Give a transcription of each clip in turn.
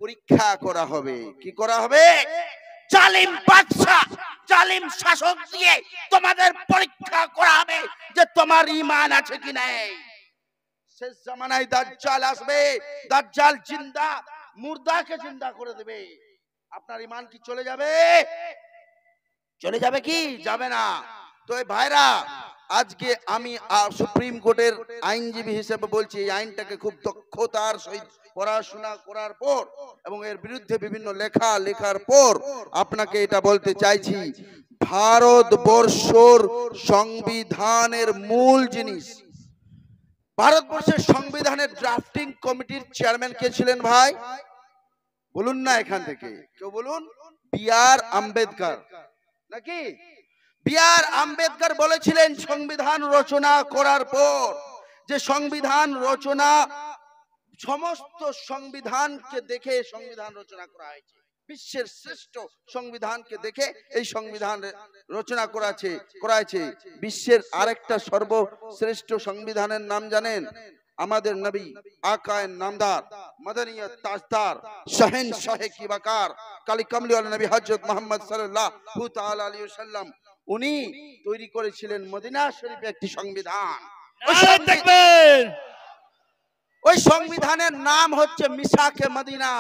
পরীক্ষা করা হবে। কি করা হবে? জালিম বাদশা, জালিম শাসক দিয়ে তোমাদের পরীক্ষা করা হবে যে তোমার ঈমান আছে কি নাই। শেষ জামানায় দাজ্জাল আসবে, দাজ্জাল জিন্দা মুর্দাকে জিন্দা করে দেবে। আপনার ঈমান কি চলে যাবে? চলে যাবে কি? যাবে না। তো এই ভাইরা, আজকে আমি সুপ্রিম কোর্টের আইনজীবী হিসেবে বলছি, এই আইনটাকে খুব দক্ষতার সহিত পড়াশোনা করার পর এবং এর বিরুদ্ধে বিভিন্ন লেখার পর আপনাকে এটা বলতে চাইছি, ভারতবর্ষের সংবিধানের মূল জিনিস, ভারতবর্ষের সংবিধানের ড্রাফটিং কমিটির চেয়ারম্যান কে ছিলেন ভাই? বলুন না এখান থেকে, কেউ বলুন। বি.আর. আম্বেদকর নাকি? বি.আর. আম্বেদকর বলেছিলেন সংবিধান রচনা করার পর যে সংবিধান রচনা, সমস্ত সংবিধানকে দেখে সংবিধান রচনা করা হয়েছে, বিশ্বের শ্রেষ্ঠ সংবিধানকে দেখে এই সংবিধান রচনা করাছে। বিশ্বের আরেকটা সর্বশ্রেষ্ঠ সংবিধানের নাম জানেন? আমাদের নবী আকায়ে নামদার, মদনিয়ত তাজদার, শাহেনশাহে কি বাকার, কালী কামলিওয়ালা নবী হযরত মুহাম্মদ সাল্লাল্লাহু তাআলা আলাইহি ওয়াসাল্লাম, উনি তৈরি করেছিলেন মদিনা শরীফে একটি সংবিধান। ওই সংবিধানের নাম হচ্ছে মিসাকে মদিনা।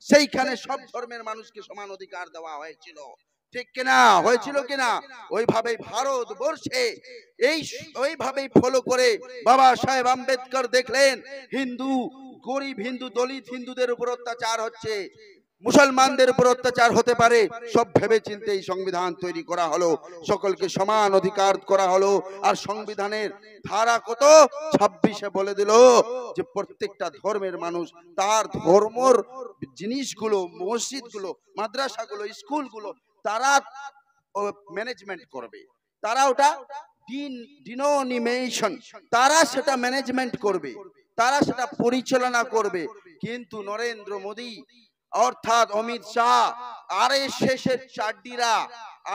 সেইখানে সব ধর্মের মানুষকে সমান অধিকার দেওয়া হয়েছিল। ঠিক কিনা? হয়েছিল কিনা? ওইভাবেই ভারতবর্ষে ওইভাবেই ফলো করে বাবা সাহেব আম্বেদকর দেখলেন হিন্দু, গরিব হিন্দু, দলিত হিন্দুদের উপর অত্যাচার হচ্ছে, মুসলমানদের উপর অত্যাচার হতে পারে, সব ভেবে চিন্তে এই সংবিধান তৈরি করা হলো, সকলকে সমান অধিকার করা হলো। আর সংবিধানের ধারা কত? 26-এ বলে দিল যে প্রত্যেকটা ধর্মের মানুষ তার ধর্মর জিনিসগুলো, মসজিদগুলো, মাদ্রাসাগুলো, স্কুলগুলো তারা ম্যানেজমেন্ট করবে, তারা ওটা ডিনোমিনেশন, তারা সেটা ম্যানেজমেন্ট করবে, তারা সেটা পরিচালনা করবে। কিন্তু নরেন্দ্র মোদী অর্থাৎ অমিত শাহ, আরএসএস এর চাড্ডিরা,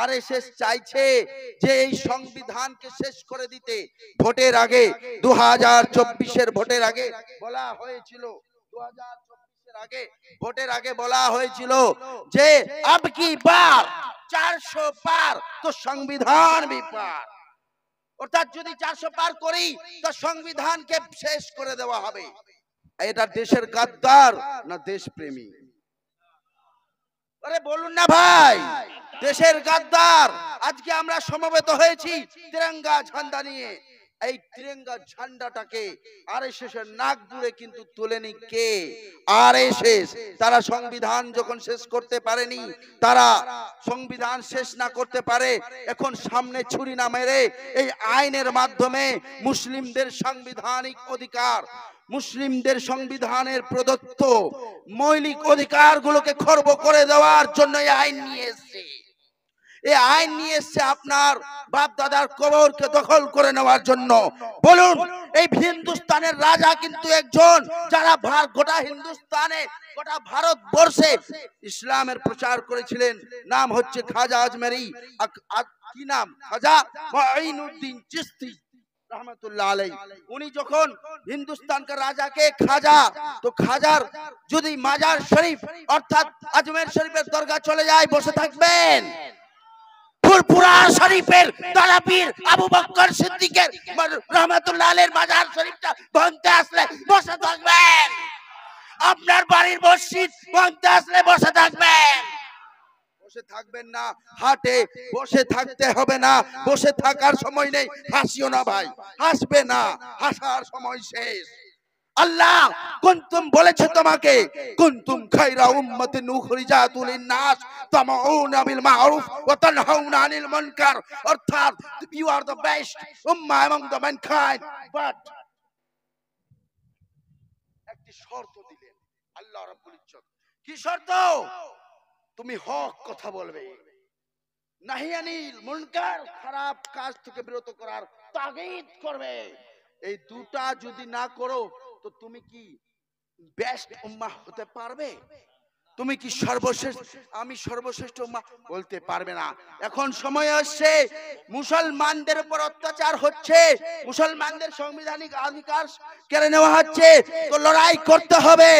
আরএসএস চাইছে যে এই সংবিধানকে শেষ করে দিতে। ভোটের আগে 2024-এর ভোটের আগে বলা হয়েছিল, 2024-এর আগে ভোটের আগে বলা হয়েছিল যে अब की बार 400 पार तो সংবিধান भी पार, অর্থাৎ যদি 400 পার করি তো সংবিধানকে শেষ করে দেওয়া হবে। এটা দেশের গাদ্দার না দেশপ্রেমী? আরে বলুন না ভাই, দেশের গাদ্দার। আজকে আমরা সমবেত হয়েছি তিরঙ্গা ঝান্ডা নিয়ে। এই তিরঙ্গা ঝান্ডাটাকে আরএসএস এর নাক দূরে কিন্তু তোলেনি কে? আরএসএস। তারা সংবিধান যখন শেষ করতে পারেনি, তারা সংবিধান শেষ না করতে পারে, এখন সামনে ছুরি না মেরে এই আইনের মাধ্যমে মুসলিমদের সাংবিধানিক অধিকার, মুসলিমদের সংবিধানের প্রদত্ত মৌলিক অধিকারগুলোকে খর্ব করে দেওয়ার জন্য এই আইন নিয়ে এসেছে। এই আইন নিয়ে এসেছে আপনার বাপ দাদার কবরকে দখল করে নেওয়ার জন্য। বলুন, এই হিন্দুস্তানের রাজা কিন্তু একজন, যারা গোটা হিন্দুস্তানে, গোটা ভারতবর্ষে ইসলামের প্রচার করেছিলেন। নাম হচ্ছে খাজা আজমেরি। কি নাম? খাজা মুঈনুদ্দিন চিশতি रहमतुल्लाह अलैह। उनी যখন হিন্দুস্তানকার রাজাকে খাজা, তো খাজার যদি মাজার শরীফ অর্থাৎ আজমের শরীফের দরগা চলে যায়, বসে থাকবেন? ফুরফুরা শরীফের তারাপীর আবু বকর সিদ্দিকের रहमतुल्लाह अलैহির মাজার শরীফটা ভাঙতে আসলে বসে থাকবেন? আপনার বাড়ির মসজিদ ভাঙতে আসলে বসে থাকবেন? বসে থাকবেন না। হাটে বসে থাকতে হবে না, বসে থাকার সময় নেই। হাসিও না ভাই, হাসবে না, হাসার সময় শেষ। আল্লাহ কুনতুম বলেছে তোমাকে, কুনতুম খায়রা উম্মাতিন উখরিজাতু লিন-নাস তামাউনা বিল মা'রুফ ওয়া তানহাউনা আনিল মুনকার, অর্থাৎ ইউ আর দ্য বেস্ট উম্মাহ among the mankind, বাট একটি শর্ত দিলেন আল্লাহ রাব্বুল ইজ্জত। কি শর্ত? তুমি হক কথা বলবে, নাহি আনিল মুনকার, খারাপ কাজ থেকে বিরত করার তাগিদ করবে। এই দুটা যদি না করো তো তুমি কি বেস্ট উম্মাহ হতে পারবে? তুমি কি সর্বশ্রেষ্ঠ, আমি সর্বশ্রেষ্ঠ মা বলতে পারবে না। এখন সময় আসছে, মুসলমানদের উপর অত্যাচার হচ্ছে, মুসলমানদের সাংবিধানিক অধিকার কেড়ে নেওয়া হচ্ছে, তো লড়াই করতে হবে।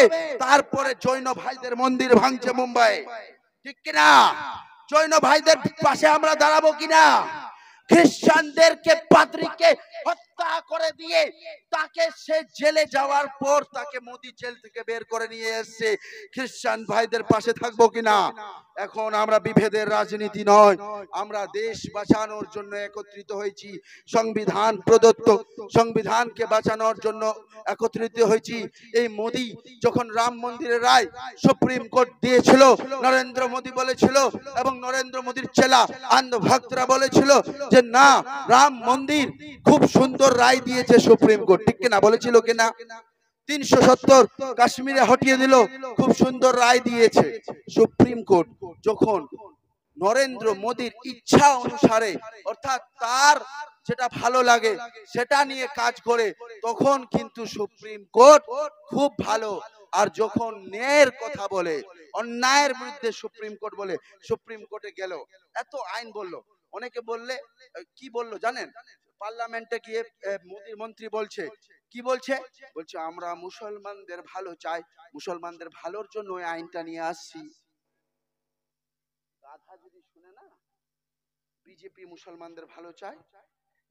তারপরে জৈন ভাইদের মন্দির ভাঙছে মুম্বাই, ঠিক কিনা? জৈন ভাইদের পাশে আমরা দাঁড়াবো কিনা? খ্রিস্টানদেরকে পাদ্রীকে হত্যা করে দিয়ে তাকে সে জেলে যাওয়ার পর তাকে মোদি জেল থেকে বের করে নিয়ে এসেছে, খ্রিস্টান ভাইদের পাশে থাকবো কিনা? এখন আমরা বিভেদের রাজনীতি নয়, আমরা দেশ বাঁচানোর জন্য একত্রিত হয়েছি, সংবিধান প্রদত্ত সংবিধানকে বাঁচানোর জন্য একত্রিত হয়েছি। এই মোদি যখন রাম মন্দিরের রায় সুপ্রিম কোর্ট দিয়েছিল, নরেন্দ্র মোদি বলেছিল এবং নরেন্দ্র মোদির চেলা আন্ধ ভক্তরা বলেছিল যে না, রাম মন্দির খুব সুন্দর রায় দিয়েছে সুপ্রিম কোর্ট, ঠিক কিনা? বলেছিল কিনা? 370 কাশ্মীরে হটিয়ে দিল, খুব সুন্দর রায় দিয়েছে সুপ্রিম কোর্ট। যখন নরেন্দ্র মোদির ইচ্ছা অনুসারে, অর্থাৎ তার যেটা ভালো লাগে সেটা নিয়ে কাজ করে, তখন কিন্তু সুপ্রিম কোর্ট খুব ভালো। আর যখন ন্যায়ের কথা বলে, অন্যায়ের বিরুদ্ধে সুপ্রিম কোর্ট বলে, সুপ্রিম কোর্টে গেল, এত আইন বললো। অনেকে বললে কি বললো জানেন? পার্লামেন্টে গিয়ে মোদির মন্ত্রী বলছে, কি বলছে? বলছে আমরা মুসলমানদের ভালো চাই, মুসলমানদের ভালোর জন্য ওই আইনটা নিয়ে আসছি। গাধা যদি শুনে না বিজেপি মুসলমানদের ভালো চায়,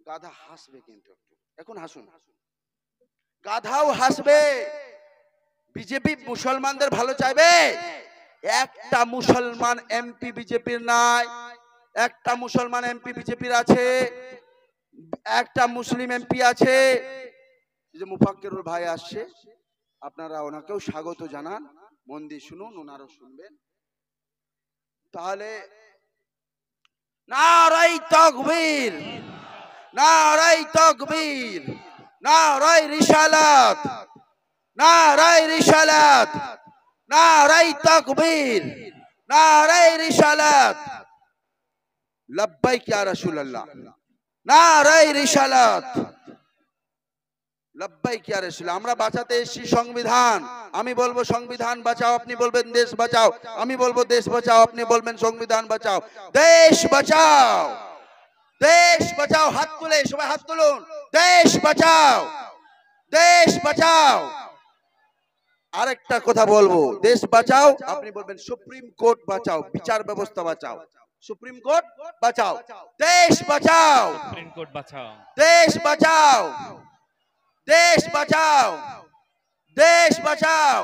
গাধা হাসবে, কিন্তু এখন হাসুন, গাধাও হাসবে। বিজেপি মুসলমানদের ভালো চাইবে? একটা মুসলমান এমপি বিজেপির নাই, একটা মুসলমান এমপি বিজেপির আছে, একটা মুসলিম এমপি আছে। যে মুফাক্কিরুল ভাই আসছে, আপনারা ওনাকেও স্বাগত জানান, মন দিয়ে শুনুন, ওনারও শুনবেন। তাহলে নারাই তাকবীর, নারাই তাকবীর, নারাই রিসালাত, নারাই রিসালাত, নারাই তাকবীর, নারাই রিসালাত, লব্বাইক ইয়া রাসূলুল্লাহ, নারাই রিসালাত, লব্বাইক ইয়া রাসূলুল্লাহ। আমরা বাঁচাতে এসেছি সংবিধান। আমি বলবো সংবিধান বাঁচাও, আপনি বলবেন দেশ বাঁচাও। আমি বলবো দেশ বাঁচাও, আপনি বলবেন সংবিধান বাঁচাও। দেশ বাঁচাও, দেশ বাঁচাও। হাত তুলে সবাই হাত তুলুন। দেশ বাঁচাও, দেশ বাঁচাও। আরেকটা কথা বলবো, দেশ বাঁচাও, আপনি বলবেন সুপ্রিম কোর্ট বাঁচাও, বিচার ব্যবস্থা বাঁচাও। সুপ্রিম কোর্ট বাঁচাও, দেশ বাঁচাও, সুপ্রিম কোর্ট বাঁচাও, দেশ বাঁচাও, দেশ বাঁচাও, দেশ বাঁচাও,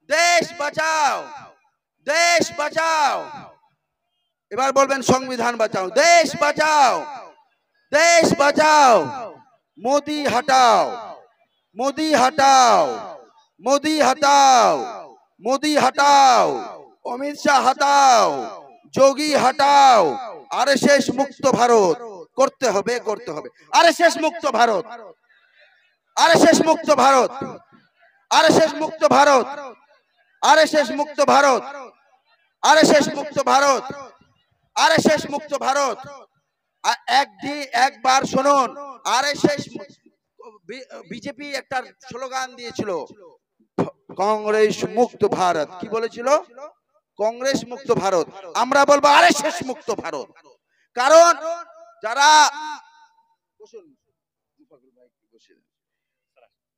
দেশ বাঁচাও, দেশ বাঁচাও। এবার বলবেন সংবিধান বাঁচাও, দেশ বাঁচাও, দেশ বাঁচাও। মোদি হটাও, মোদি হটাও, মোদি হটাও, মোদি হটাও, অমিত শাহ হটাও, যোগী হটাও। আরএসএস মুক্ত ভারত করতে হবে, করতে হবে। আরএসএস মুক্ত ভারত, আরএসএস মুক্ত ভারত, আরএসএস মুক্ত ভারত, আরএসএস মুক্ত ভারত, আরএসএস মুক্ত ভারত, আরএসএস মুক্ত ভারত। একবার শুনুন, আরএসএস বিজেপি একটা স্লোগান দিয়েছিল, কংগ্রেস মুক্ত ভারত। কি বলেছিল? কংগ্রেস মুক্ত ভারত। আমরা বলবো আরএসএস মুক্ত ভারত। কারণ যারা,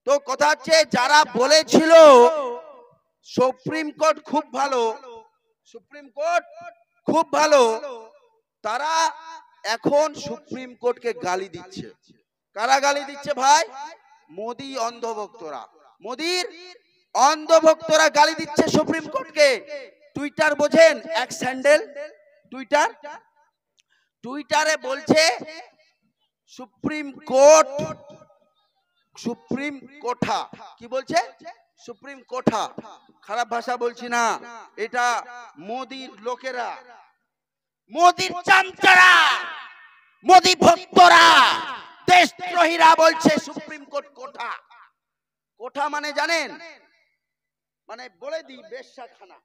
তো কথা হচ্ছে, যারা বলেছিল সুপ্রিম কোর্ট খুব ভালো, সুপ্রিম কোর্ট খুব ভালো, তারা এখন সুপ্রিম কোর্টকে গালি দিচ্ছে। কারা গালি দিচ্ছে ভাই? মোদি অন্ধভক্তরা, মোদির অন্ধভক্তরা গালি দিচ্ছে সুপ্রিম কোর্টকে। টুইটার বোঝেন? এক স্যান্ডেল টুইটার, টুইটারে বলছে সুপ্রিম কোর্ট, সুপ্রিম কোঠা। কি বলছে? সুপ্রিম কোঠা। খারাপ ভাষা বলছি না, এটা মোদির লোকেরা, মোদির চামচারা, মোদি ভক্তরা, দেশদ্রোহীরা বলছে সুপ্রিম কোর্ট কোঠা। কোঠা মানে জানেন? মানে বলে দিই, বেশ্যাখানা।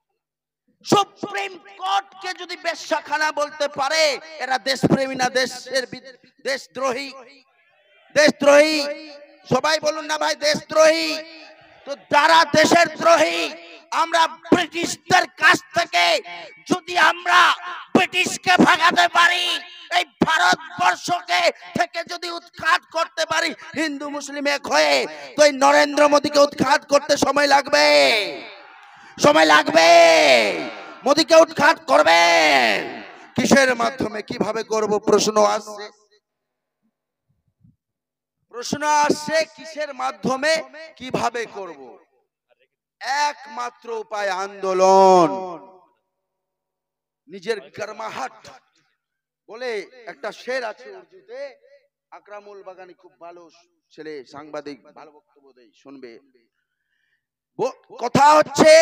সুপ্রিম কোর্টকে যদি বেশ্যাখানা বলতে পারে, এরা দেশপ্রেমী না দেশের দেশদ্রোহী? দেশদ্রোহী। সবাই বলুন না ভাই, দেশদ্রোহী। তো যারা দেশের দ্রোহী, আমরা ব্রিটিশদের কাছ থেকে যদি আমরা ব্রিটিশকে ভাগাতে পারি, এই ভারতবর্ষকে থেকে যদি উৎখাত করতে পারি হিন্দু মুসলিম এক হয়ে, তো এই নরেন্দ্র মোদীকে উৎখাত করতে সময় লাগবে, সময় লাগবে। মোদীকে উৎখাত করবেন কিসের মাধ্যমে, কিভাবে করব? প্রশ্ন আসছে, প্রশ্ন আসছে কিসের মাধ্যমে, কিভাবে করব? একমাত্র উপায় আন্দোলন। নিজের গরমাহাট বলে একটা শের আছে উর্দুতে, আকরামুল বাগানি খুব ভালো ছেলে, সাংবাদিক, ভালো বক্তব্য দেয়, শুনবে। কথা হচ্ছে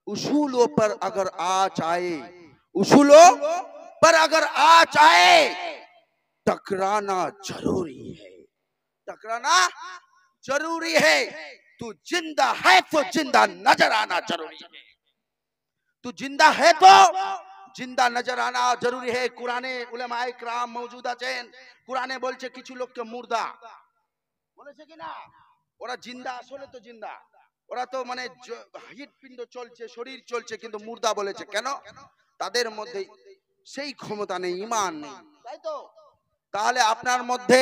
उसूलों पर अगर आँच आए, उसूलों पर अगर आँच आए, टकराना जरूरी है, टकराना जरूरी है। तू जिंदा है तो जिंदा नजर आना जरूरी है, तू जिंदा है तो जिंदा नजर आना जरूरी है। कुराने उलेमाए किराम मौजूद আছেন, কুরআনে বলছে কিছু লোককে মুর্দা বলেছে কিনা, ওরা জিন্দা, আসলে তো জিন্দা, ওরা তো মানে হৃৎপিণ্ড চলছে, শরীর চলছে, কিন্তু মুর্দা বলেছে কেন? তাদের মধ্যে সেই ক্ষমতা নেই, ঈমান নেই, তাই তো? তাহলে আপনার মধ্যে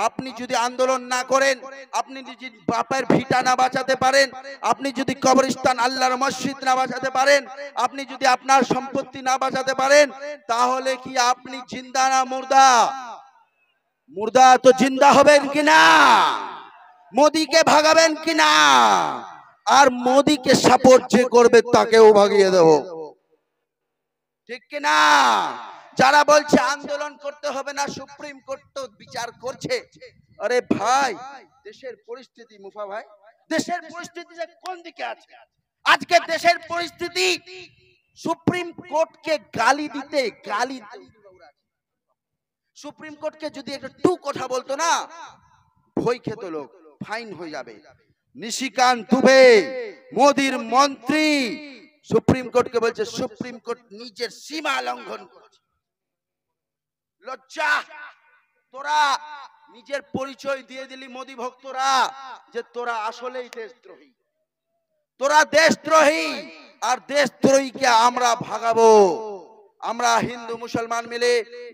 আপনি যদি আন্দোলন না করেন, আপনি যদি বাপের ভিটা না বাঁচাতে পারেন, আপনি যদি কবরস্থান আল্লাহর মসজিদ না বাঁচাতে পারেন, আপনি যদি আপনার সম্পত্তি না বাঁচাতে পারেন, তাহলে কি আপনি জিন্দা না মুর্দা? মুর্দা তো জিন্দা হবেন কিনা? মোদীকে ভাগাবেন কিনা? আর মোদীকে সাপোর্ট যে করবে তাকেও ভাগিয়ে দেব, ঠিক কিনা? যারা বলছে আন্দোলন করতে হবে না, সুপ্রিম কোর্ট তো বিচার করছে, আরে ভাই দেশের পরিস্থিতি, মুফা ভাই, দেশের পরিস্থিতি যে কোন দিকে আছে আজকে, দেশের পরিস্থিতি সুপ্রিম কোর্টকে গালি দিতে, গালি সুপ্রিম কোর্টকে যদি একটা টু কথা বলতো না, ভয় খেত লোক, ফাইন হয়ে যাবে। নিশিকান্ত দুবে মোদির মন্ত্রী সুপ্রিম কোর্টকে বলছে সুপ্রিম কোর্ট নিজের সীমা লঙ্ঘন করছে। লজ্জা! তোরা নিজের পরিচয় দিয়ে দিলি মোদি ভক্তরা যে তোরা আসলেই দেশদ্রোহী, তোরা দেশদ্রোহী, আর দেশদ্রোহীকে আমরা ভাগাবো। আমরা হিন্দু মুসলমান মিলে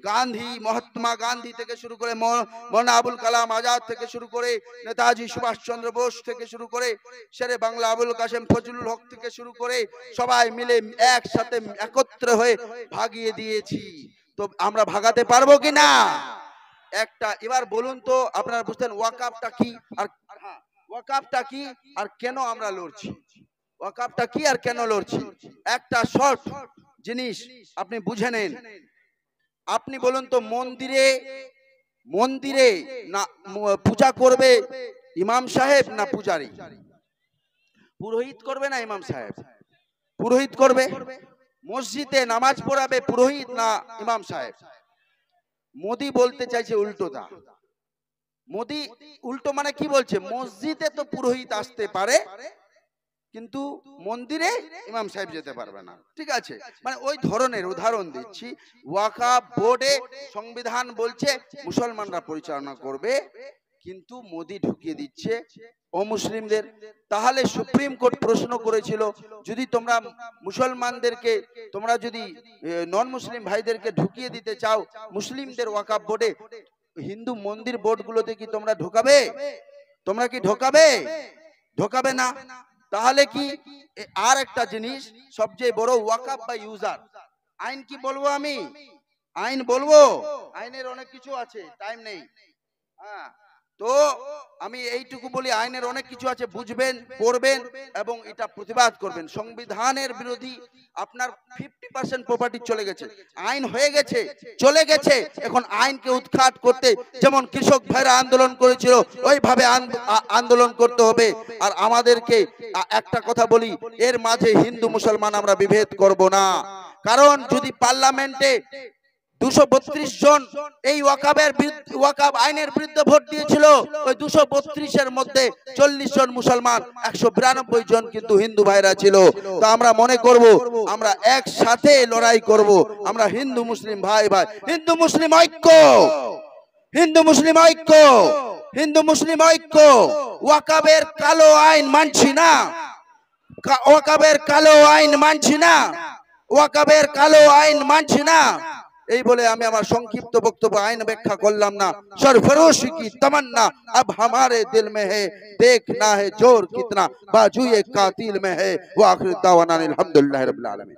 গান্ধী, মহাত্মা গান্ধী থেকে শুরু করে মৌলানা আবুল কালাম আজাদ থেকে শুরু করে নেতাজি সুভাষ চন্দ্র বোস থেকে শুরু করে শেরে বাংলা আবুল কাসেম ফজলুল হক থেকে শুরু করে সবাই মিলে একসাথে একত্র হয়ে ভাগিয়ে দিয়েছি। তো আমরা ভাগাতে পারবো কিনা? একটা এবার বলুন তো, আপনারা বুঝতেন ওয়াকাফটা কি, আর ওয়াকাফটা কি আর কেন আমরা লড়ছি? ওয়াকাফটা কি আর কেন লড়ছি? একটা শর্ট জিনিস আপনি বুঝে নেন। আপনি বলুন তো, মন্দিরে মন্দিরে না পূজা করবে ইমাম সাহেব না পূজারি? পুরোহিত করবে না ইমাম সাহেব? পুরোহিত করবে। মসজিদে নামাজ পড়াবে পুরোহিত না ইমাম সাহেব? মোদি বলতে চাইছে উল্টোটা। মোদি উল্টো মানে কি বলছে? মসজিদে তো পুরোহিত আসতে পারে, কিন্তু মন্দিরে ইমাম সাহেব যেতে পারবে না। ঠিক আছে, মানে ওই ধরনের উদাহরণ দিচ্ছি। ওয়াকাফ বোর্ডে সংবিধান বলছে মুসলমানরা পরিচালনা করবে, কিন্তু মোদি ঢুকিয়ে দিচ্ছে অমুসলিমদের। তাহলে সুপ্রিম কোর্ট প্রশ্ন করেছিল, যদি তোমরা মুসলমানদেরকে, তোমরা যদি নন মুসলিম ভাইদেরকে ঢুকিয়ে দিতে চাও মুসলিমদের ওয়াকাফ বোর্ডে, হিন্দু মন্দির বোর্ডগুলোতে কি তোমরা ঢোকাবে? তোমরা কি ঢোকাবে? ঢোকাবে না। তাহলে কি আর একটা জিনিস সবচেয়ে বড়, ওয়াকাফ বা ইউজার। আইন কি বলবো আমি? আইন বলবো? আইনের অনেক কিছু আছে, টাইম নেই। হ্যাঁ, তো আমি এইটুকু বলি, আইনের অনেক কিছু আছে, বুঝবেন, পড়বেন এবং এটা প্রতিবাদ করবেন। সংবিধানের বিরোধী আপনার 50% প্রপার্টি চলে গেছে, আইন হয়ে গেছে, চলে গেছে। এখন আইনকে উৎখাত করতে যেমন কৃষক ভাইরা আন্দোলন করেছিল, ওইভাবে আন্দোলন করতে হবে। আর আমাদেরকে একটা কথা বলি, এর মাঝে হিন্দু মুসলমান আমরা বিভেদ করব না। কারণ যদি পার্লামেন্টে 232 জন এই ওয়াকাফ আইনের বিরুদ্ধে ভোট দিয়েছিল, ওই 232 এর মধ্যে 40 জন মুসলমান, 192 জন কিন্তু হিন্দু ভাইরা ছিল। তো আমরা মনে করব আমরা একসাথে লড়াই করব, আমরা হিন্দু মুসলিম ভাই ভাই, হিন্দু মুসলিম ঐক্য, হিন্দু মুসলিম ঐক্য, হিন্দু মুসলিম ঐক্য। ওয়াকাফের কালো আইন মানছি না, ওয়াকাবের কালো আইন মানছি না, ওয়াকাবের কালো আইন মানছি না। এই বলে আমি আমার সংক্ষিপ্ত বক্তব্য আইন ব্যাখ্যা করলাম না। सरफरोशी की तमन्ना अब हमारे दिल में है, देखना है जोर कितना बाजुए कातिल में है। वो आखिर दावाना अल्हम्दुलिल्लाह रब्बिल आलमीन।